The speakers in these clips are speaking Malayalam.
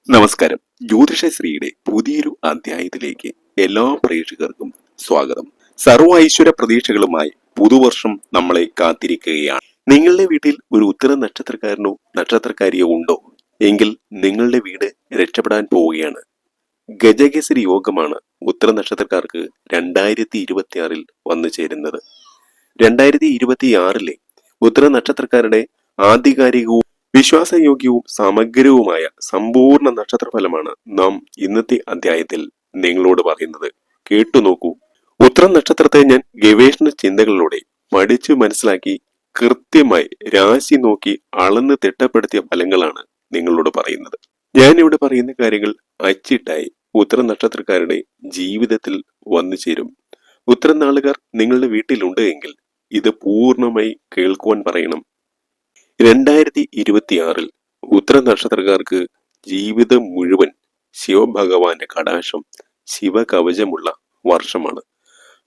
നമസ്കാരം. ജ്യോതിഷശ്രീയുടെ പുതിയൊരു അധ്യായത്തിലേക്ക് എല്ലാ പ്രേക്ഷകർക്കും സ്വാഗതം. സർവ്വ ഐശ്വര്യ പ്രതീക്ഷകളുമായി പുതുവർഷം നമ്മളെ കാത്തിരിക്കുകയാണ്. നിങ്ങളുടെ വീട്ടിൽ ഒരു ഉത്തര നക്ഷത്രക്കാരനോ നക്ഷത്രക്കാരിയോ ഉണ്ടോ എങ്കിൽ നിങ്ങളുടെ വീട് രക്ഷപ്പെടാൻ പോവുകയാണ്. ഗജകേസരി യോഗമാണ് ഉത്തര നക്ഷത്രക്കാർക്ക് 2026 വന്നു ചേരുന്നത്. 2026 ഉത്തര നക്ഷത്രക്കാരുടെ ആധികാരികവും വിശ്വാസയോഗ്യവും സമഗ്രവുമായ സമ്പൂർണ്ണ നക്ഷത്രഫലമാണ് നാം ഇന്നത്തെ അധ്യായത്തിൽ നിങ്ങളോട് പറയുന്നത്. കേട്ടുനോക്കൂ. ഉത്തരം നക്ഷത്രത്തെ ഞാൻ ഗവേഷണ ചിന്തകളിലൂടെ പഠിച്ചു മനസ്സിലാക്കി കൃത്യമായി രാശി നോക്കി അളന്ന് തിട്ടപ്പെടുത്തിയ ഫലങ്ങളാണ് നിങ്ങളോട് പറയുന്നത്. ഞാനിവിടെ പറയുന്ന കാര്യങ്ങൾ അച്ചിട്ടായി ഉത്തര നക്ഷത്രക്കാരുടെ ജീവിതത്തിൽ വന്നു ചേരും. ഉത്തരം നാളുകാർ നിങ്ങളുടെ വീട്ടിലുണ്ട് എങ്കിൽ ഇത് പൂർണ്ണമായി കേൾക്കുവാൻ പറയണം. 2026 ഉത്തര നക്ഷത്രക്കാർക്ക് ജീവിതം മുഴുവൻ ശിവഭഗവാന്റെ കടാക്ഷം ശിവകവചമുള്ള വർഷമാണ്.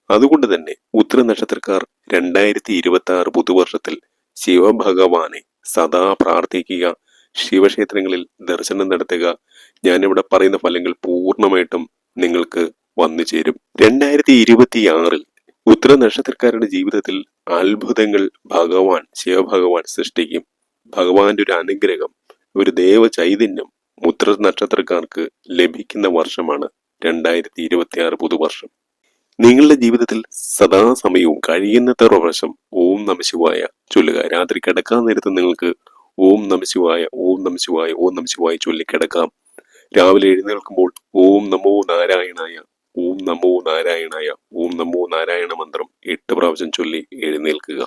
അതുകൊണ്ട് തന്നെ ഉത്തര നക്ഷത്രക്കാർ 2026 പുതുവർഷത്തിൽ ശിവഭഗവാനെ സദാ പ്രാർത്ഥിക്കുക, ശിവക്ഷേത്രങ്ങളിൽ ദർശനം നടത്തുക. ഞാനിവിടെ പറയുന്ന ഫലങ്ങൾ പൂർണ്ണമായിട്ടും നിങ്ങൾക്ക് വന്നു ചേരും. 2026 ഉത്തര നക്ഷത്രക്കാരുടെ ജീവിതത്തിൽ അത്ഭുതങ്ങൾ ശിവഭഗവാൻ സൃഷ്ടിക്കും. ഭഗവാന്റെ ഒരു അനുഗ്രഹം, ഒരു ദേവ ചൈതന്യം ഉത്തര നക്ഷത്രക്കാർക്ക് ലഭിക്കുന്ന വർഷമാണ് 2026 പുതുവർഷം. നിങ്ങളുടെ ജീവിതത്തിൽ സദാസമയവും കഴിയുന്നത്ര പ്രാവശ്യം ഓം നമഃശിവായ ചൊല്ലുക. രാത്രി കിടക്കാൻ നേരത്ത് നിങ്ങൾക്ക് ഓം നമഃശിവായ ഓം നമഃശിവായ ഓം നമഃശിവായ ചൊല്ലി കിടക്കാം. രാവിലെ എഴുന്നേൽക്കുമ്പോൾ ഓം നമോ നാരായണായ ഓം നമോ നാരായണായ ഓം നമോ നാരായണ മന്ത്രം 8 പ്രാവശ്യം ചൊല്ലി എഴുന്നേൽക്കുക.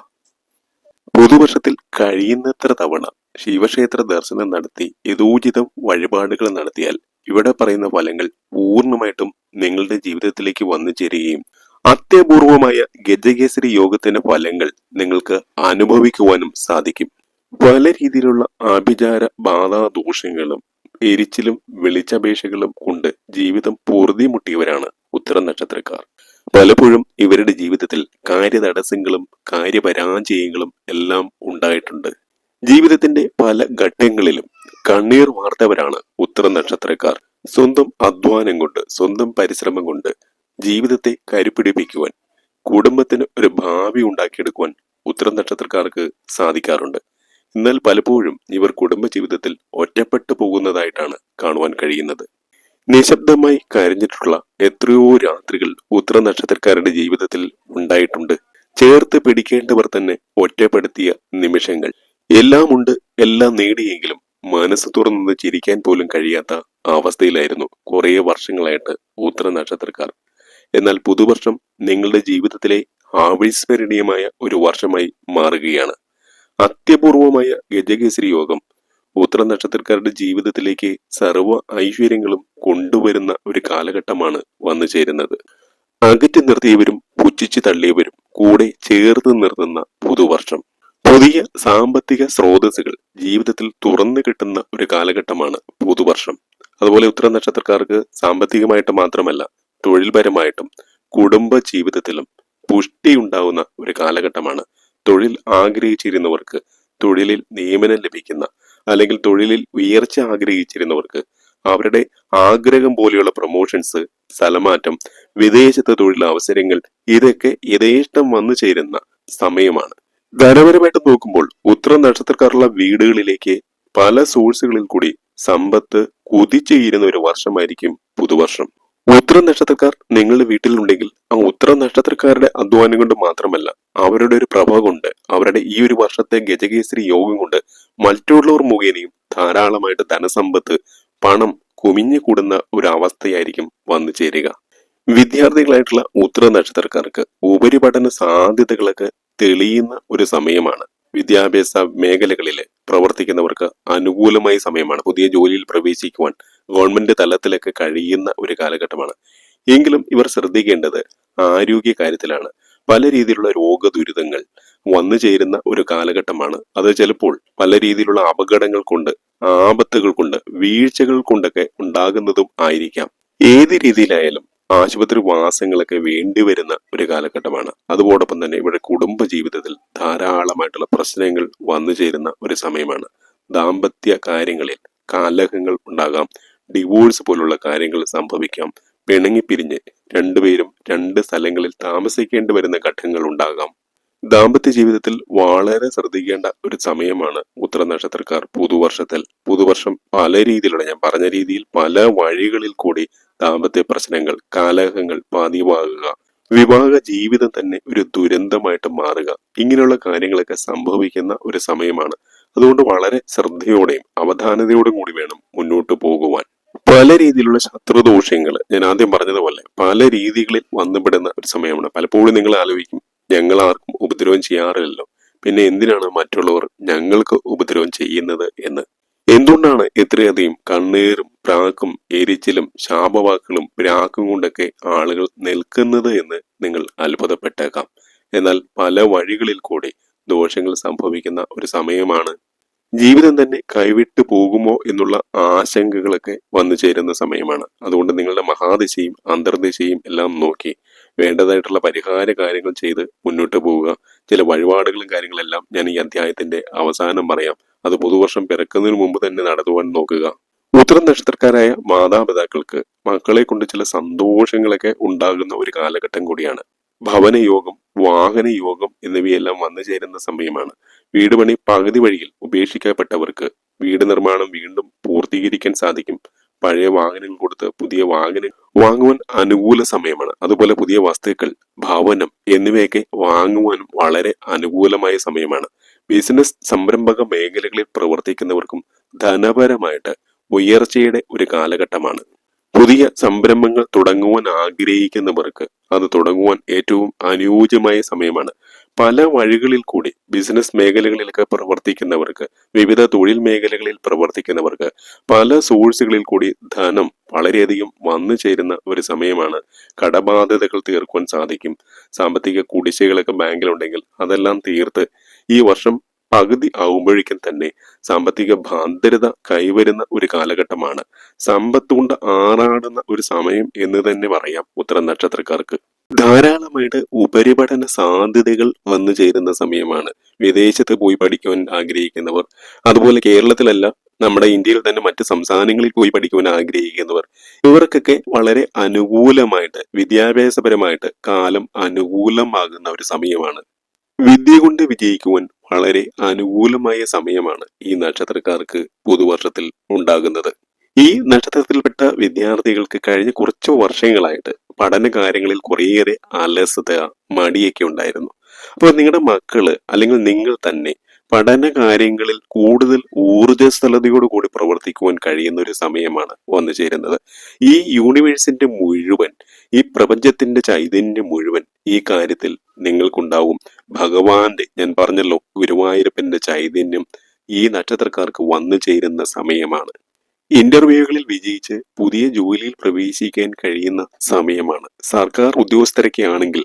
പുതുവർഷത്തിൽ കഴിയുന്നത്ര തവണ ശിവക്ഷേത്ര ദർശനം നടത്തി യഥോചിതം വഴിപാടുകൾ നടത്തിയാൽ ഇവിടെ പറയുന്ന ഫലങ്ങൾ പൂർണ്ണമായിട്ടും നിങ്ങളുടെ ജീവിതത്തിലേക്ക് വന്നു ചേരുകയും അത്യപൂർവമായ ഗജകേസരി യോഗത്തിന്റെ ഫലങ്ങൾ നിങ്ങൾക്ക് അനുഭവിക്കുവാനും സാധിക്കും. പല രീതിയിലുള്ള ആഭിചാര ബാധാദോഷങ്ങളും എരിച്ചിലും വെളിച്ചപേക്ഷകളും കൊണ്ട് ജീവിതം പൊറുതിമുട്ടിയവരാണ് ഉത്തര നക്ഷത്രക്കാർ. പലപ്പോഴും ഇവരുടെ ജീവിതത്തിൽ കാര്യതടസ്സങ്ങളും കാര്യപരാജയങ്ങളും എല്ലാം ഉണ്ടായിട്ടുണ്ട്. ജീവിതത്തിന്റെ പല ഘട്ടങ്ങളിലും കണ്ണീർ വാർത്തവരാണ് ഉത്തര നക്ഷത്രക്കാർ. സ്വന്തം അധ്വാനം കൊണ്ട്, സ്വന്തം പരിശ്രമം കൊണ്ട് ജീവിതത്തെ കരുപിടിപ്പിക്കുവാൻ, കുടുംബത്തിന് ഒരു ഭാവി ഉണ്ടാക്കിയെടുക്കുവാൻ ഉത്തര നക്ഷത്രക്കാർക്ക് സാധിക്കാറുണ്ട്. എന്നാൽ പലപ്പോഴും ഇവർ കുടുംബജീവിതത്തിൽ ഒറ്റപ്പെട്ടു പോകുന്നതായിട്ടാണ് കാണുവാൻ കഴിയുന്നത്. നിശബ്ദമായി കരഞ്ഞിട്ടുള്ള എത്രയോ രാത്രികൾ ഉത്തര നക്ഷത്രക്കാരുടെ ജീവിതത്തിൽ ഉണ്ടായിട്ടുണ്ട്. ചേർത്ത് പിടിക്കേണ്ടവർ തന്നെ ഒറ്റപ്പെടുത്തിയ നിമിഷങ്ങൾ. എല്ലാം ഉണ്ട്, എല്ലാം നേടിയെങ്കിലും മനസ്സ് തുറന്ന് ചിരിക്കാൻ പോലും കഴിയാത്ത അവസ്ഥയിലായിരുന്നു കുറെ വർഷങ്ങളായിട്ട് ഉത്തര നക്ഷത്രക്കാർ. എന്നാൽ പുതുവർഷം നിങ്ങളുടെ ജീവിതത്തിലെ അവിസ്മരണീയമായ ഒരു വർഷമായി മാറുകയാണ്. അത്യപൂർവമായ ഗജകേസരി യോഗം ഉത്തര നക്ഷത്രക്കാരുടെ ജീവിതത്തിലേക്ക് സർവ്വ ഐശ്വര്യങ്ങളും കൊണ്ടുവരുന്ന ഒരു കാലഘട്ടമാണ് വന്നു ചേരുന്നത്. അകറ്റി നിർത്തിയവരും പുച്ഛിച്ചു തള്ളിയവരും കൂടെ ചേർത്ത് നിർത്തുന്ന പുതുവർഷം. പുതിയ സാമ്പത്തിക സ്രോതസ്സുകൾ ജീവിതത്തിൽ തുറന്നു കിട്ടുന്ന ഒരു കാലഘട്ടമാണ് പുതുവർഷം. അതുപോലെ ഉത്തര നക്ഷത്രക്കാർക്ക് സാമ്പത്തികമായിട്ട് മാത്രമല്ല, തൊഴിൽപരമായിട്ടും കുടുംബ ജീവിതത്തിലും പുഷ്ടി ഉണ്ടാവുന്ന ഒരു കാലഘട്ടമാണ്. തൊഴിൽ ആഗ്രഹിച്ചിരുന്നവർക്ക് തൊഴിലിൽ നിയമനം ലഭിക്കുന്ന, അല്ലെങ്കിൽ തൊഴിലിൽ ഉയർച്ച ആഗ്രഹിച്ചിരുന്നവർക്ക് അവരുടെ ആഗ്രഹം പോലെയുള്ള പ്രൊമോഷൻസ്, സ്ഥലമാറ്റം, വിദേശത്തെ തൊഴിൽ അവസരങ്ങൾ, ഇതൊക്കെ യഥേഷ്ടം വന്നു ചേരുന്ന സമയമാണ്. ധനപരമായിട്ട് നോക്കുമ്പോൾ ഉത്തര നക്ഷത്രക്കാരുള്ള വീടുകളിലേക്ക് പല സോഴ്സുകളിൽ കൂടി സമ്പത്ത് കുതിച്ചുയരുന്ന ഒരു വർഷമായിരിക്കും പുതുവർഷം. ഉത്തര നക്ഷത്രക്കാർ നിങ്ങളുടെ വീട്ടിലുണ്ടെങ്കിൽ ആ ഉത്തര നക്ഷത്രക്കാരുടെ അധ്വാനം കൊണ്ട് മാത്രമല്ല, അവരുടെ ഒരു പ്രഭ കൊണ്ട്, അവരുടെ ഈ ഒരു വർഷത്തെ ഗജകേസരി യോഗം കൊണ്ട് മറ്റുള്ളവർ മുഖേനയും ധാരാളമായിട്ട് ധനസമ്പത്ത്, പണം കുമിഞ്ഞു കൂടുന്ന ഒരു അവസ്ഥയായിരിക്കും വന്നു ചേരുക. വിദ്യാർത്ഥികളായിട്ടുള്ള ഉത്തര നക്ഷത്രക്കാർക്ക് ഉപരിപഠന സാധ്യതകളൊക്കെ തെളിയുന്ന ഒരു സമയമാണ്. വിദ്യാഭ്യാസ മേഖലകളിൽ പ്രവർത്തിക്കുന്നവർക്ക് അനുകൂലമായ സമയമാണ്. പുതിയ ജോലിയിൽ പ്രവേശിക്കുവാൻ ഗവൺമെന്റ് തലത്തിലൊക്കെ കഴിയുന്ന ഒരു കാലഘട്ടമാണ്. എങ്കിലും ഇവർ ശ്രദ്ധിക്കേണ്ടത് ആരോഗ്യ കാര്യത്തിലാണ്. പല രീതിയിലുള്ള രോഗദുരിതങ്ങൾ വന്നു ചേരുന്ന ഒരു കാലഘട്ടമാണ്. അത് ചിലപ്പോൾ പല രീതിയിലുള്ള അപകടങ്ങൾ കൊണ്ട്, ആപത്തുകൾ കൊണ്ട്, വീഴ്ചകൾ കൊണ്ടൊക്കെ ഉണ്ടാകുന്നതും ആയിരിക്കാം. ഏത് രീതിയിലായാലും ആശുപത്രി വാസങ്ങളൊക്കെ വേണ്ടിവരുന്ന ഒരു കാലഘട്ടമാണ്. അതോടൊപ്പം തന്നെ ഇവിടെ കുടുംബ ജീവിതത്തിൽ ധാരാളമായിട്ടുള്ള പ്രശ്നങ്ങൾ വന്നു ചേരുന്ന ഒരു സമയമാണ്. ദാമ്പത്യ കാര്യങ്ങളിൽ കലഹങ്ങൾ ഉണ്ടാകാം, ഡിവോഴ്സ് പോലുള്ള കാര്യങ്ങൾ സംഭവിക്കാം. പിണങ്ങിപ്പിരിഞ്ഞ് രണ്ടുപേരും രണ്ട് സ്ഥലങ്ങളിൽ താമസിക്കേണ്ടി വരുന്ന ഘട്ടങ്ങൾ ഉണ്ടാകാം. ദാമ്പത്യ ജീവിതത്തിൽ വളരെ ശ്രദ്ധിക്കേണ്ട ഒരു സമയമാണ് ഉത്തരനക്ഷത്രക്കാർ പുതുവർഷം പല രീതിയിലുള്ള, ഞാൻ പറഞ്ഞ രീതിയിൽ പല വഴികളിൽ കൂടി ദാമ്പത്യ പ്രശ്നങ്ങൾ, കലഹങ്ങൾ പതിവാകുക, വിവാഹ ജീവിതം തന്നെ ഒരു ദുരന്തമായിട്ട് മാറുക, ഇങ്ങനെയുള്ള കാര്യങ്ങളൊക്കെ സംഭവിക്കുന്ന ഒരു സമയമാണ്. അതുകൊണ്ട് വളരെ ശ്രദ്ധയോടെയും അവധാനതയോടും കൂടി വേണം മുന്നോട്ട് പോകുവാൻ. പല രീതിയിലുള്ള ശത്രുദോഷങ്ങൾ, ഞാൻ ആദ്യം പറഞ്ഞതുപോലെ പല രീതികളിൽ വന്നുപെടുന്ന ഒരു സമയമാണ്. പലപ്പോഴും നിങ്ങൾ ആലോചിക്കും, ഞങ്ങൾ ആർക്കും ഉപദ്രവം ചെയ്യാറില്ലല്ലോ, പിന്നെ എന്തിനാണ് മറ്റുള്ളവർ ഞങ്ങൾക്ക് ഉപദ്രവം ചെയ്യുന്നത് എന്ന്. എന്തുകൊണ്ടാണ് ഇത്രയധികം കണ്ണീരും പ്രാക്കും എരിച്ചിലും ശാപവാക്കുകളും പ്രാക്കും കൊണ്ടൊക്കെ ആളുകൾ നിൽക്കുന്നത് എന്ന് നിങ്ങൾ അത്ഭുതപ്പെട്ടേക്കാം. എന്നാൽ പല വഴികളിൽ കൂടി ദോഷങ്ങൾ സംഭവിക്കുന്ന ഒരു സമയമാണ്. ജീവിതം തന്നെ കൈവിട്ടു പോകുമോ എന്നുള്ള ആശങ്കകളൊക്കെ വന്നു ചേരുന്ന സമയമാണ്. അതുകൊണ്ട് നിങ്ങളുടെ മഹാദിശയും അന്തർദിശയും എല്ലാം നോക്കി വേണ്ടതായിട്ടുള്ള പരിഹാര കാര്യങ്ങൾ ചെയ്ത് മുന്നോട്ട് പോവുക. ചില വഴിപാടുകളും കാര്യങ്ങളെല്ലാം ഞാൻ ഈ അധ്യായത്തിന്റെ അവസാനം പറയാം. അത് പുതുവർഷം പിറക്കുന്നതിന് മുമ്പ് തന്നെ നടത്തുവാൻ നോക്കുക. ഉത്തരം നക്ഷത്രക്കാരായ മാതാപിതാക്കൾക്ക് മക്കളെ കൊണ്ട് ചില സന്തോഷങ്ങളൊക്കെ ഉണ്ടാകുന്ന ഒരു കാലഘട്ടം കൂടിയാണ്. ഭവനയോഗം, വാഹനയോഗം എന്നിവയെല്ലാം വന്നു ചേരുന്ന സമയമാണ്. വീട് പണി പകുതി വഴിയിൽ ഉപേക്ഷിക്കപ്പെട്ടവർക്ക് വീട് നിർമ്മാണം വീണ്ടും പൂർത്തീകരിക്കാൻ സാധിക്കും. പഴയ വാഹനങ്ങൾ കൊടുത്ത് പുതിയ വാഹനം വാങ്ങുവാൻ അനുകൂല സമയമാണ്. അതുപോലെ പുതിയ വസ്തുക്കൾ, ഭവനം എന്നിവയൊക്കെ വാങ്ങുവാനും വളരെ അനുകൂലമായ സമയമാണ്. ബിസിനസ് സംരംഭക മേഖലകളിൽ പ്രവർത്തിക്കുന്നവർക്കും ധനപരമായിട്ട് ഉയർച്ചയുടെ ഒരു കാലഘട്ടമാണ്. പുതിയ സംരംഭങ്ങൾ തുടങ്ങുവാൻ ആഗ്രഹിക്കുന്നവർക്ക് അത് തുടങ്ങുവാൻ ഏറ്റവും അനുയോജ്യമായ സമയമാണ്. പല വഴികളിൽ കൂടി ബിസിനസ് മേഖലകളിലൊക്കെ പ്രവർത്തിക്കുന്നവർക്ക്, വിവിധ തൊഴിൽ മേഖലകളിൽ പ്രവർത്തിക്കുന്നവർക്ക് പല സോഴ്സുകളിൽ കൂടി ധനം വളരെയധികം വന്നു ചേരുന്ന ഒരു സമയമാണ്. കടബാധ്യതകൾ തീർക്കുവാൻ സാധിക്കും. സാമ്പത്തിക കുടിശ്ശികളൊക്കെ ബാങ്കിലുണ്ടെങ്കിൽ അതെല്ലാം തീർത്ത് ഈ വർഷം പകുതി ആവുമ്പോഴേക്കും തന്നെ സാമ്പത്തിക ഭദ്രത കൈവരുന്ന ഒരു കാലഘട്ടമാണ്. സമ്പത്ത് കൊണ്ട് ആറാടുന്ന ഒരു സമയം എന്ന് തന്നെ പറയാം ഉത്തരം നക്ഷത്രക്കാർക്ക്. ധാരാളമായിട്ട് ഉപരിപഠന സാധ്യതകൾ വന്നു ചേരുന്ന സമയമാണ്. വിദേശത്ത് പോയി പഠിക്കുവാൻ ആഗ്രഹിക്കുന്നവർ, അതുപോലെ കേരളത്തിലല്ല നമ്മുടെ ഇന്ത്യയിൽ തന്നെ മറ്റ് സംസ്ഥാനങ്ങളിൽ പോയി പഠിക്കുവാൻ ആഗ്രഹിക്കുന്നവർ, ഇവർക്കൊക്കെ വളരെ അനുകൂലമായിട്ട് വിദ്യാഭ്യാസപരമായിട്ട് കാലം അനുകൂലമാകുന്ന ഒരു സമയമാണ്. വിദ്യ കൊണ്ട് വിജയിക്കുവാൻ വളരെ അനുകൂലമായ സമയമാണ് ഈ നക്ഷത്രക്കാർക്ക് പുതുവർഷത്തിൽ ഉണ്ടാകുന്നത്. ഈ നക്ഷത്രത്തിൽപ്പെട്ട വിദ്യാർത്ഥികൾക്ക് കഴിഞ്ഞ കുറച്ച് വർഷങ്ങളായിട്ട് പഠന കാര്യങ്ങളിൽ കുറേയേറെ അലസത, മടിയൊക്കെ ഉണ്ടായിരുന്നു. അപ്പോൾ നിങ്ങളുടെ മക്കള് അല്ലെങ്കിൽ നിങ്ങൾ തന്നെ പഠന കാര്യങ്ങളിൽ കൂടുതൽ ഊർജ്ജസ്വലതയോട് കൂടി പ്രവർത്തിക്കുവാൻ കഴിയുന്ന ഒരു സമയമാണ് വന്നു ചേരുന്നത്. ഈ യൂണിവേഴ്സിന്റെ മുഴുവൻ, ഈ പ്രപഞ്ചത്തിന്റെ ചൈതന്യം മുഴുവൻ ഈ കാര്യത്തിൽ നിങ്ങൾക്കുണ്ടാവും. ഭഗവാന്റെ, ഞാൻ പറഞ്ഞല്ലോ, ഗുരുവായൂരപ്പന്റെ ചൈതന്യം ഈ നക്ഷത്രക്കാർക്ക് വന്നു ചേരുന്ന സമയമാണ്. ഇന്റർവ്യൂകളിൽ വിജയിച്ച് പുതിയ ജോലിയിൽ പ്രവേശിക്കാൻ കഴിയുന്ന സമയമാണ്. സർക്കാർ ഉദ്യോഗസ്ഥരൊക്കെ ആണെങ്കിൽ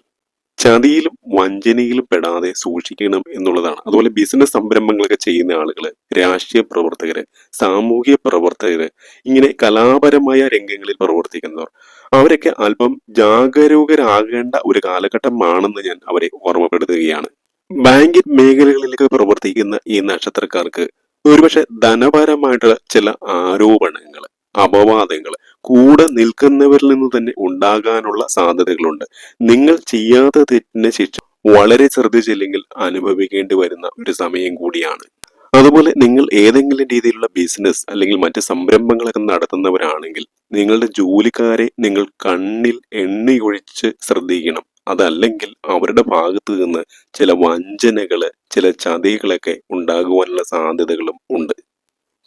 ചതിയിലും വഞ്ചനയിലും പെടാതെ സൂക്ഷിക്കണം എന്നുള്ളതാണ്. അതുപോലെ ബിസിനസ് സംരംഭങ്ങളൊക്കെ ചെയ്യുന്ന ആളുകള്, രാഷ്ട്രീയ പ്രവർത്തകര്, സാമൂഹ്യ പ്രവർത്തകര്, ഇങ്ങനെ കലാപരമായ രംഗങ്ങളിൽ പ്രവർത്തിക്കുന്നവർ, അവരൊക്കെ അല്പം ജാഗരൂകരാകേണ്ട ഒരു കാലഘട്ടമാണെന്ന് ഞാൻ അവരെ ഓർമ്മപ്പെടുത്തുകയാണ്. ബാങ്കിങ് മേഖലകളിലേക്ക് പ്രവർത്തിക്കുന്ന ഈ നക്ഷത്രക്കാർക്ക് ഒരുപക്ഷെ ധനപരമായിട്ടുള്ള ചില ആരോപണങ്ങൾ, അപവാദങ്ങൾ കൂടെ നിൽക്കുന്നവരിൽ നിന്ന് തന്നെ ഉണ്ടാകാനുള്ള സാധ്യതകളുണ്ട്. നിങ്ങൾ ചെയ്യാത്ത തെറ്റിന് ശിക്ഷ വളരെ ശ്രദ്ധിച്ചില്ലെങ്കിൽ അനുഭവിക്കേണ്ടി വരുന്ന ഒരു സമയം കൂടിയാണ്. അതുപോലെ നിങ്ങൾ ഏതെങ്കിലും രീതിയിലുള്ള ബിസിനസ് അല്ലെങ്കിൽ മറ്റ് സംരംഭങ്ങളൊക്കെ നടത്തുന്നവരാണെങ്കിൽ നിങ്ങളുടെ ജോലിക്കാരെ നിങ്ങൾ കണ്ണിൽ എണ്ണയൊഴിച്ച് ശ്രദ്ധിക്കണം. അതല്ലെങ്കിൽ അവരുടെ ഭാഗത്ത് നിന്ന് ചില വഞ്ചനകള്, ചില ചതികളൊക്കെ ഉണ്ടാകുവാനുള്ള സാധ്യതകളും ഉണ്ട്.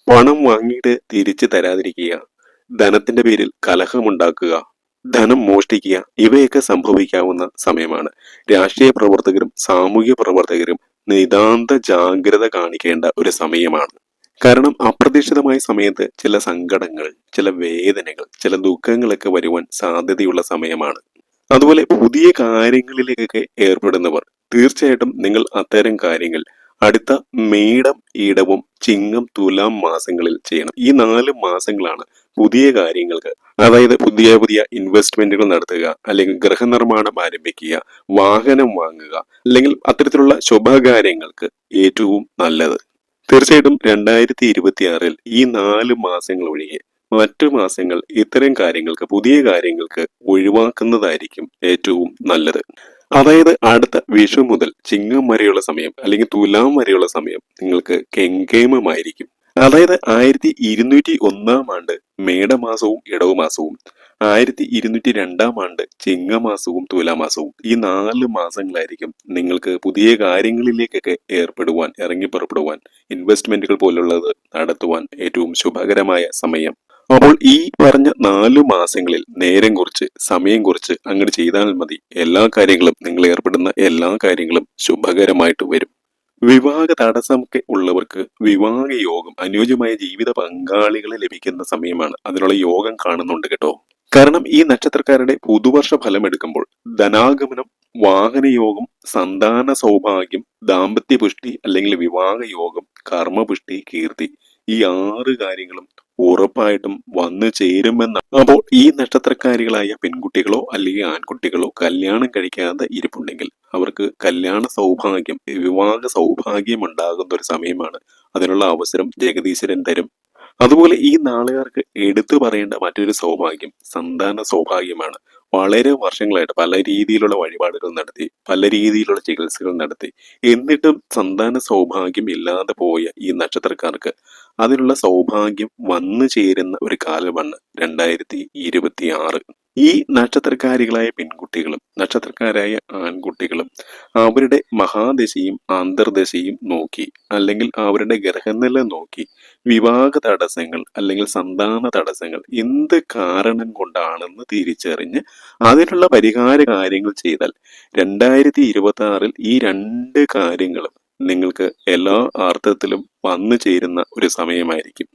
പണം വാങ്ങിയിട്ട് തിരിച്ചു തരാതിരിക്കുക, ധനത്തിന്റെ പേരിൽ കലഹമുണ്ടാക്കുക, ധനം മോഷ്ടിക്കുക, ഇവയൊക്കെ സംഭവിക്കാവുന്ന സമയമാണ്. രാഷ്ട്രീയ പ്രവർത്തകരും സാമൂഹ്യ പ്രവർത്തകരും നിതാന്ത ജാഗ്രത കാണിക്കേണ്ട ഒരു സമയമാണ്. കാരണം അപ്രതീക്ഷിതമായ സമയത്ത് ചില സങ്കടങ്ങൾ, ചില വേദനകൾ, ചില ദുഃഖങ്ങളൊക്കെ വരുവാൻ സാധ്യതയുള്ള സമയമാണ്. അതുപോലെ പുതിയ കാര്യങ്ങളിലേക്കൊക്കെ ഏർപ്പെടുന്നവർ തീർച്ചയായിട്ടും നിങ്ങൾ അത്തരം കാര്യങ്ങൾ അടുത്ത മേടം, ഈടവും, ചിങ്ങം, തുലാം മാസങ്ങളിൽ ചെയ്യണം. ഈ 4 മാസങ്ങളാണ് പുതിയ കാര്യങ്ങൾക്ക്, അതായത് പുതിയ പുതിയ ഇൻവെസ്റ്റ്മെന്റുകൾ നടത്തുക, അല്ലെങ്കിൽ ഗൃഹനിർമ്മാണം ആരംഭിക്കുക, വാഹനം വാങ്ങുക, അല്ലെങ്കിൽ അത്തരത്തിലുള്ള ശുഭകാര്യങ്ങൾക്ക് ഏറ്റവും നല്ലത്. തീർച്ചയായിട്ടും 2026 ഈ 4 മാസങ്ങൾ ഒഴികെ മറ്റു മാസങ്ങൾ ഇത്തരം കാര്യങ്ങൾക്ക്, പുതിയ കാര്യങ്ങൾക്ക് ഒഴിവാക്കുന്നതായിരിക്കും ഏറ്റവും നല്ലത്. അതായത് അടുത്ത വിഷു മുതൽ ചിങ്ങം വരെയുള്ള സമയം അല്ലെങ്കിൽ തുലാം വരെയുള്ള സമയം നിങ്ങൾക്ക് കെങ്കേമമായിരിക്കും. അതായത് 1201 മേടമാസവും ഇടവമാസവും, 1202 ചിങ്ങമാസവും തുലാമാസവും, ഈ 4 മാസങ്ങളായിരിക്കും നിങ്ങൾക്ക് പുതിയ കാര്യങ്ങളിലേക്കൊക്കെ ഏർപ്പെടുവാൻ, ഇറങ്ങിപ്പുറപ്പെടുവാൻ, ഇൻവെസ്റ്റ്മെന്റുകൾ പോലുള്ളത് നടത്തുവാൻ ഏറ്റവും ശുഭകരമായ സമയം. അപ്പോൾ ഈ പറഞ്ഞ 4 മാസങ്ങളിൽ നേരം കുറിച്ച്, സമയം കുറിച്ച് അങ്ങോട്ട് ചെയ്താൽ മതി. എല്ലാ കാര്യങ്ങളും, നിങ്ങൾ ഏർപ്പെടുന്ന എല്ലാ കാര്യങ്ങളും ശുഭകരമായിട്ട് വരും. വിവാഹ തടസ്സമൊക്കെ ഉള്ളവർക്ക് വിവാഹ യോഗം, അനുയോജ്യമായ ജീവിത പങ്കാളികളെ ലഭിക്കുന്ന സമയമാണ്. അതിനുള്ള യോഗം കാണുന്നുണ്ട് കേട്ടോ. കാരണം ഈ നക്ഷത്രക്കാരുടെ പുതുവർഷ ഫലം എടുക്കുമ്പോൾ ധനാഗമനം, വാഹനയോഗം, സന്താന സൗഭാഗ്യം, ദാമ്പത്യ പുഷ്ടി അല്ലെങ്കിൽ വിവാഹ യോഗം, കർമ്മപുഷ്ടി, കീർത്തി, ഈ 6 കാര്യങ്ങളും ഉറപ്പായിട്ടും വന്നു ചേരുമെന്നാണ്. അപ്പോൾ ഈ നക്ഷത്രക്കാരികളായ പെൺകുട്ടികളോ അല്ലെങ്കിൽ ആൺകുട്ടികളോ കല്യാണം കഴിക്കാതെ ഇരിപ്പുണ്ടെങ്കിൽ അവർക്ക് കല്യാണ സൗഭാഗ്യം, വിവാഹ സൗഭാഗ്യം ഉണ്ടാകുന്ന ഒരു സമയമാണ്. അതിനുള്ള അവസരം ജഗദീശ്വരൻ തരും. അതുപോലെ ഈ നാളുകാർക്ക് എടുത്തു പറയേണ്ട മറ്റൊരു സൗഭാഗ്യം സന്താന സൗഭാഗ്യമാണ്. വളരെ വർഷങ്ങളായിട്ട് പല രീതിയിലുള്ള വഴിപാടുകൾ നടത്തി, പല രീതിയിലുള്ള ചികിത്സകൾ നടത്തി, എന്നിട്ടും സന്താന സൗഭാഗ്യം ഇല്ലാതെ പോയ ഈ നക്ഷത്രക്കാർക്ക് അതിനുള്ള സൗഭാഗ്യം വന്നു ചേരുന്ന ഒരു കാലമാണ് 2026. ഈ നക്ഷത്രക്കാരികളായ പെൺകുട്ടികളും നക്ഷത്രക്കാരായ ആൺകുട്ടികളും അവരുടെ മഹാദശയും അന്തർദശയും നോക്കി, അല്ലെങ്കിൽ അവരുടെ ഗ്രഹനില നോക്കി, വിവാഹ തടസ്സങ്ങൾ അല്ലെങ്കിൽ സന്താന തടസ്സങ്ങൾ എന്ത് കാരണം കൊണ്ടാണെന്ന് തിരിച്ചറിഞ്ഞ് അതിനുള്ള പരിഹാര കാര്യങ്ങൾ ചെയ്താൽ 2026 ഈ 2 കാര്യങ്ങളും നിങ്ങൾക്ക് എല്ലാ അർത്ഥത്തിലും വന്നു ചേരുന്ന ഒരു സമയമായിരിക്കും.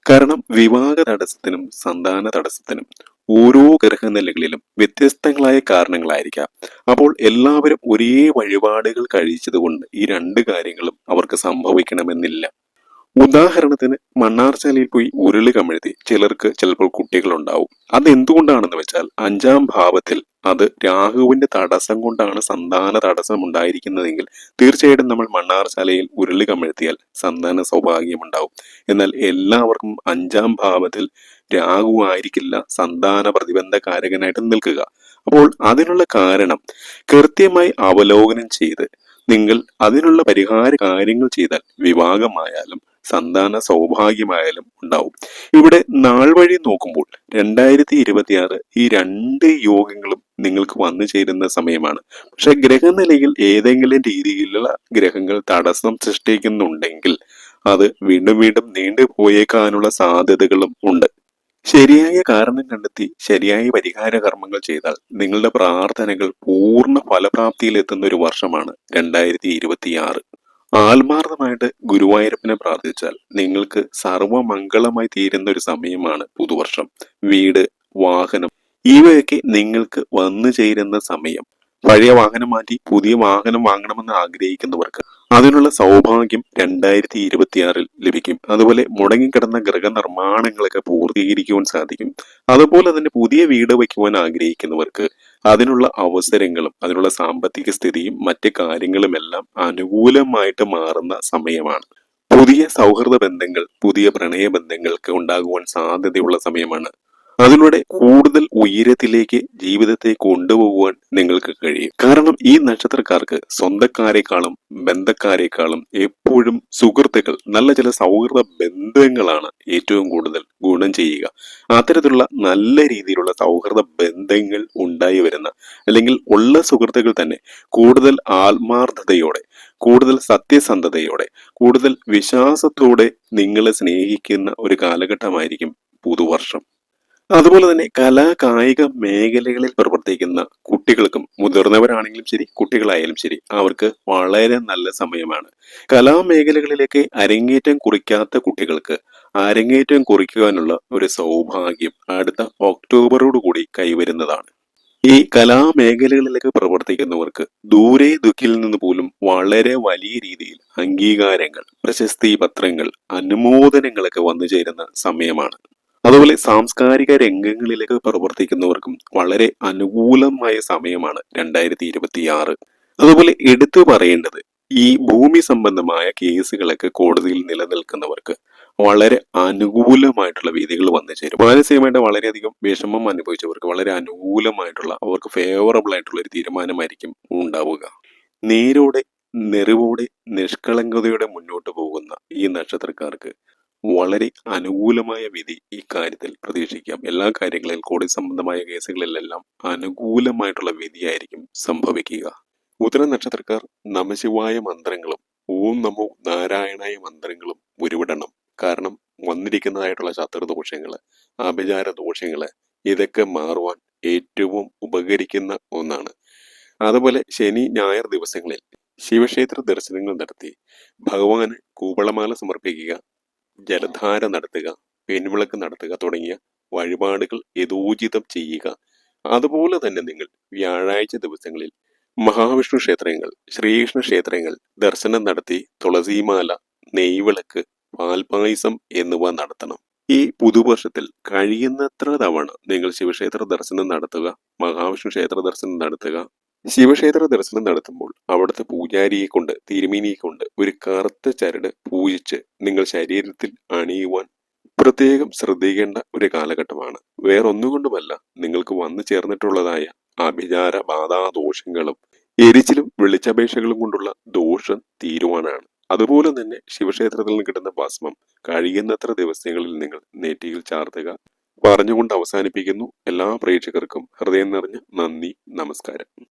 കാരണം വിവാഹ തടസ്സത്തിനും സന്താന തടസ്സത്തിനും ഓരോ ഗ്രഹനിലകളിലും വ്യത്യസ്തങ്ങളായ കാരണങ്ങളായിരിക്കാം. അപ്പോൾ എല്ലാവരും ഒരേ വഴിപാടുകൾ കഴിച്ചതുകൊണ്ട് ഈ 2 കാര്യങ്ങളും അവർക്ക് സംഭവിക്കണമെന്നില്ല. ഉദാഹരണത്തിന് മണ്ണാർശാലയിൽ പോയി ഉരുളി കമിഴ്ത്തി ചിലർക്ക് ചിലപ്പോൾ കുട്ടികളുണ്ടാവും. അതെന്തുകൊണ്ടാണെന്ന് വെച്ചാൽ 5ാം ഭാവത്തിൽ അത് രാഹുവിന്റെ തടസ്സം കൊണ്ടാണ് സന്താന തടസ്സം ഉണ്ടായിരിക്കുന്നതെങ്കിൽ തീർച്ചയായിട്ടും നമ്മൾ മണ്ണാർശാലയിൽ ഉരുളി കമിഴ്ത്തിയാൽ സന്താന സൗഭാഗ്യമുണ്ടാവും. എന്നാൽ എല്ലാവർക്കും 5ാം ഭാവത്തിൽ രാഹു ആയിരിക്കില്ല സന്താന പ്രതിബന്ധകാരകനായിട്ട് നിൽക്കുക. അപ്പോൾ അതിനുള്ള കാരണം കൃത്യമായി അവലോകനം ചെയ്ത് നിങ്ങൾ അതിനുള്ള പരിഹാര കാര്യങ്ങൾ ചെയ്താൽ വിവാഹമായാലും സന്താന സൗഭാഗ്യമായാലും ഉണ്ടാവും. ഇവിടെ നാൾ വഴി നോക്കുമ്പോൾ 2026 ഈ 2 യോഗങ്ങളും നിങ്ങൾക്ക് വന്നു ചേരുന്ന സമയമാണ്. പക്ഷെ ഗ്രഹനിലയിൽ ഏതെങ്കിലും രീതിയിലുള്ള ഗ്രഹങ്ങൾ തടസ്സം സൃഷ്ടിക്കുന്നുണ്ടെങ്കിൽ അത് വീണ്ടും വീണ്ടും നീണ്ടുപോയേക്കാനുള്ള സാധ്യതകളും ഉണ്ട്. ശരിയായ കാരണം കണ്ടെത്തി ശരിയായ പരിഹാര കർമ്മങ്ങൾ ചെയ്താൽ നിങ്ങളുടെ പ്രാർത്ഥനകൾ പൂർണ്ണ ഫലപ്രാപ്തിയിലെത്തുന്ന ഒരു വർഷമാണ് 2026. ആത്മാർത്ഥമായിട്ട് ഗുരുവായൂരപ്പനെ പ്രാർത്ഥിച്ചാൽ നിങ്ങൾക്ക് സർവമംഗളമായി തീരുന്ന ഒരു സമയമാണ് പുതുവർഷം. വീട്, വാഹനം, ഇവയൊക്കെ നിങ്ങൾക്ക് വന്നു ചേരുന്ന സമയം. പഴയ വാഹനം മാറ്റി പുതിയ വാഹനം വാങ്ങണമെന്ന് ആഗ്രഹിക്കുന്നവർക്ക് അതിനുള്ള സൗഭാഗ്യം 2026 ലഭിക്കും. അതുപോലെ മുടങ്ങിക്കിടന്ന ഗൃഹനിർമ്മാണങ്ങളൊക്കെ പൂർത്തീകരിക്കുവാൻ സാധിക്കും. അതുപോലെ തന്നെ പുതിയ വീട് വയ്ക്കുവാൻ ആഗ്രഹിക്കുന്നവർക്ക് അതിനുള്ള അവസരങ്ങളും അതിനുള്ള സാമ്പത്തിക സ്ഥിതിയും മറ്റ് കാര്യങ്ങളുമെല്ലാം അനുകൂലമായിട്ട് മാറുന്ന സമയമാണ്. പുതിയ സൗഹൃദ ബന്ധങ്ങൾ, പുതിയ പ്രണയബന്ധങ്ങൾക്ക് ഉണ്ടാകുവാൻ സാധ്യതയുള്ള സമയമാണ്. അതിലൂടെ കൂടുതൽ ഉയരത്തിലേക്ക് ജീവിതത്തെ കൊണ്ടുപോകുവാൻ നിങ്ങൾക്ക് കഴിയും. കാരണം ഈ നക്ഷത്രക്കാർക്ക് സ്വന്തക്കാരെക്കാളും ബന്ധക്കാരെക്കാളും എപ്പോഴും സുഹൃത്തുക്കൾ, നല്ല ചില സൗഹൃദ ബന്ധങ്ങളാണ് ഏറ്റവും കൂടുതൽ ഗുണം ചെയ്യുക. അത്തരത്തിലുള്ള നല്ല രീതിയിലുള്ള സൗഹൃദ ബന്ധങ്ങൾ ഉണ്ടായി വരുന്ന, അല്ലെങ്കിൽ ഉള്ള സുഹൃത്തുക്കൾ തന്നെ കൂടുതൽ ആത്മാർത്ഥതയോടെ, കൂടുതൽ സത്യസന്ധതയോടെ, കൂടുതൽ വിശ്വാസത്തോടെ നിങ്ങളെ സ്നേഹിക്കുന്ന ഒരു കാലഘട്ടമായിരിക്കും പുതുവർഷം. അതുപോലെ തന്നെ കലാ കായിക മേഖലകളിൽ പ്രവർത്തിക്കുന്ന കുട്ടികൾക്കും, മുതിർന്നവരാണെങ്കിലും ശരി കുട്ടികളായാലും ശരി, അവർക്ക് വളരെ നല്ല സമയമാണ്. കലാമേഖലകളിലേക്ക് അരങ്ങേറ്റം കുറിക്കാത്ത കുട്ടികൾക്ക് അരങ്ങേറ്റം കുറിക്കുവാനുള്ള ഒരു സൗഭാഗ്യം അടുത്ത ഒക്ടോബറോട് കൂടി കൈവരുന്നതാണ്. ഈ കലാമേഖലകളിലേക്ക് പ്രവർത്തിക്കുന്നവർക്ക് ദൂരെ ദുഃഖിൽ നിന്ന് പോലും വളരെ വലിയ രീതിയിൽ അംഗീകാരങ്ങൾ, പ്രശസ്തി പത്രങ്ങൾ, അനുമോദനങ്ങളൊക്കെ വന്നു ചേരുന്ന സമയമാണ്. അതുപോലെ സാംസ്കാരിക രംഗങ്ങളിലേക്ക് പ്രവർത്തിക്കുന്നവർക്കും വളരെ അനുകൂലമായ സമയമാണ് 2026. അതുപോലെ എടുത്തു പറയേണ്ടത് ഈ ഭൂമി സംബന്ധമായ കേസുകളൊക്കെ കോടതിയിൽ നിലനിൽക്കുന്നവർക്ക് വളരെ അനുകൂലമായിട്ടുള്ള വിധികൾ വന്നു ചേരും. മാനസികമായിട്ട് വളരെയധികം വിഷമം അനുഭവിച്ചവർക്ക് വളരെ അനുകൂലമായിട്ടുള്ള, അവർക്ക് ഫേവറബിൾ ആയിട്ടുള്ള ഒരു തീരുമാനമായിരിക്കും ഉണ്ടാവുക. നേരോടെ, നെറിവോടെ, നിഷ്കളങ്കതയോടെ മുന്നോട്ട് പോകുന്ന ഈ നക്ഷത്രക്കാർക്ക് വളരെ അനുകൂലമായ വിധി ഈ കാര്യത്തിൽ പ്രതീക്ഷിക്കാം. എല്ലാ കാര്യങ്ങളിലും, കോടതി സംബന്ധമായ കേസുകളിലെല്ലാം അനുകൂലമായിട്ടുള്ള വിധിയായിരിക്കും സംഭവിക്കുക. ഉത്തര നക്ഷത്രക്കാർ നമശിവായ മന്ത്രങ്ങളും ഓം നമോ നാരായണായ മന്ത്രങ്ങളും ഉരുവിടണം. കാരണം വന്നിരിക്കുന്നതായിട്ടുള്ള ശത്രുദോഷങ്ങള്, ആഭിചാര ദോഷങ്ങള്, ഇതൊക്കെ മാറുവാൻ ഏറ്റവും ഉപകരിക്കുന്ന ഒന്നാണ്. അതുപോലെ ശനി ഞായർ ദിവസങ്ങളിൽ ശിവക്ഷേത്ര ദർശനങ്ങൾ നടത്തി ഭഗവാന് കൂവളമാല സമർപ്പിക്കുക, ജലധാര നടത്തുക, പെൺവിളക്ക് നടത്തുക തുടങ്ങിയ വഴിപാടുകൾ യഥോചിതം ചെയ്യുക. അതുപോലെ തന്നെ നിങ്ങൾ വ്യാഴാഴ്ച ദിവസങ്ങളിൽ മഹാവിഷ്ണു ക്ഷേത്രങ്ങൾ, ശ്രീകൃഷ്ണ ക്ഷേത്രങ്ങൾ ദർശനം നടത്തി തുളസിമാല, നെയ്വിളക്ക്, പാൽപായസം എന്നിവ നടത്തണം. ഈ പുതുവർഷത്തിൽ കഴിയുന്നത്ര തവണ നിങ്ങൾ ശിവക്ഷേത്ര ദർശനം നടത്തുക, മഹാവിഷ്ണു ക്ഷേത്ര ദർശനം നടത്തുക. ശിവക്ഷേത്ര ദർശനം നടത്തുമ്പോൾ അവിടുത്തെ പൂജാരിയെ കൊണ്ട്, തിരുമേനിയെ കൊണ്ട് ഒരു കറുത്ത ചരട് പൂജിച്ച് നിങ്ങൾ ശരീരത്തിൽ അണിയുവാൻ പ്രത്യേകം ശ്രദ്ധിക്കേണ്ട ഒരു കാലഘട്ടമാണ്. വേറൊന്നുകൊണ്ടുമല്ല, നിങ്ങൾക്ക് വന്നു ചേർന്നിട്ടുള്ളതായ ആഭിചാര ബാധാദോഷങ്ങളും എരിച്ചിലും വെളിച്ചപേക്ഷകളും കൊണ്ടുള്ള ദോഷം തീരുവാനാണ്. അതുപോലെ തന്നെ ശിവക്ഷേത്രത്തിൽ നിന്ന് കിട്ടുന്ന ഭസ്മം കഴിയുന്നത്ര ദിവസങ്ങളിൽ നിങ്ങൾ നെറ്റിയിൽ ചാർത്തുക. പറഞ്ഞുകൊണ്ട് അവസാനിപ്പിക്കുന്നു. എല്ലാ പ്രേക്ഷകർക്കും ഹൃദയം നിറഞ്ഞ നന്ദി, നമസ്കാരം.